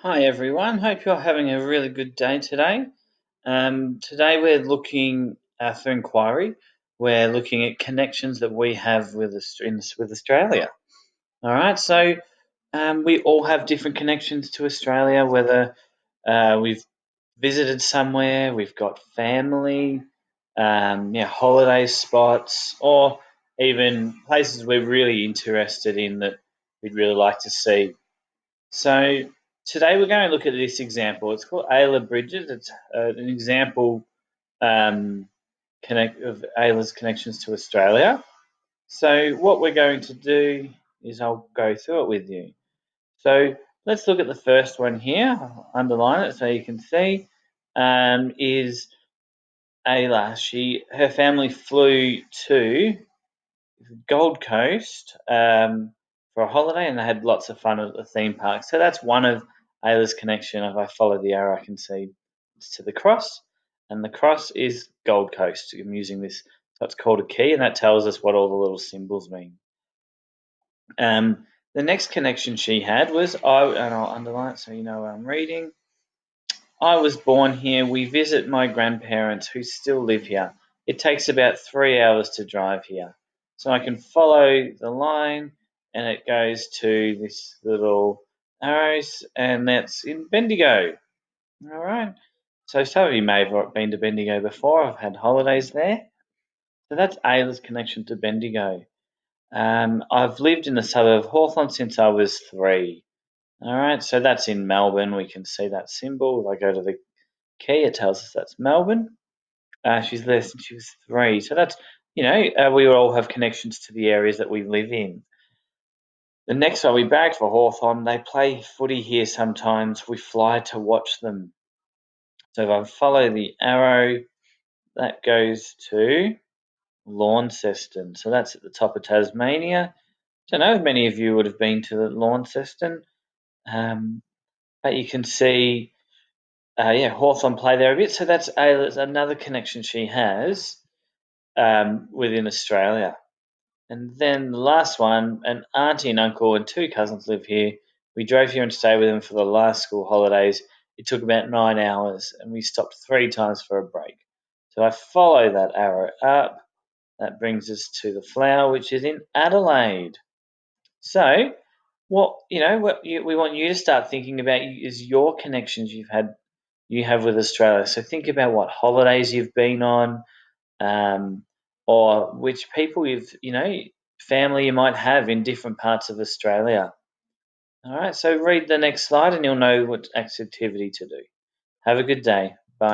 Hi everyone, hope you're having a really good day today. Today we're looking for inquiry. We're looking at connections that we have with Australia. All right, so we all have different connections to Australia, whether we've visited somewhere, we've got family, holiday spots, or even places we're really interested in that we'd really like to see. So today we're going to look at this example. It's called Ayla Bridges. It's an example um, of Ayla's connections to Australia. So what we're going to do is I'll go through it with you. So let's look at the first one here. I'll underline it so you can see. Is Ayla? Her family flew to Gold Coast for a holiday, and they had lots of fun at the theme park. So that's one of Ayla's connection. If I follow the arrow, I can see it's to the cross, and the cross is Gold Coast. I'm using this, so it's called a key, and that tells us what all the little symbols mean. The next connection she had was and I'll underline it so you know what I'm reading. I was born here. We visit my grandparents who still live here. It takes about 3 hours to drive here. So I can follow the line and it goes to this little arrows, and that's in Bendigo. All right. So some of you may have been to Bendigo before. I've had holidays there. So that's Ayla's connection to Bendigo. I've lived in the suburb of Hawthorn since I was 3. All right, so that's in Melbourne. We can see that symbol. If I go to the key, it tells us that's Melbourne. She's there since she was 3. So that's, we all have connections to the areas that we live in. The next one, we barracked for Hawthorn. They play footy here sometimes. We fly to watch them. So if I follow the arrow, that goes to Launceston. So that's at the top of Tasmania. I don't know if many of you would have been to Launceston, but you can see, Hawthorn play there a bit. So that's another connection she has within Australia. And then the last one, an auntie and uncle and 2 cousins live here. We drove here and stayed with them for the last school holidays. It took about 9 hours, and we stopped 3 times for a break. So I follow that arrow up. That brings us to the flower, which is in Adelaide. So, we want you to start thinking about is your connections you have with Australia. So think about what holidays you've been on, um, or which people family you might have in different parts of Australia. All right, so read the next slide and you'll know what activity to do. Have a good day.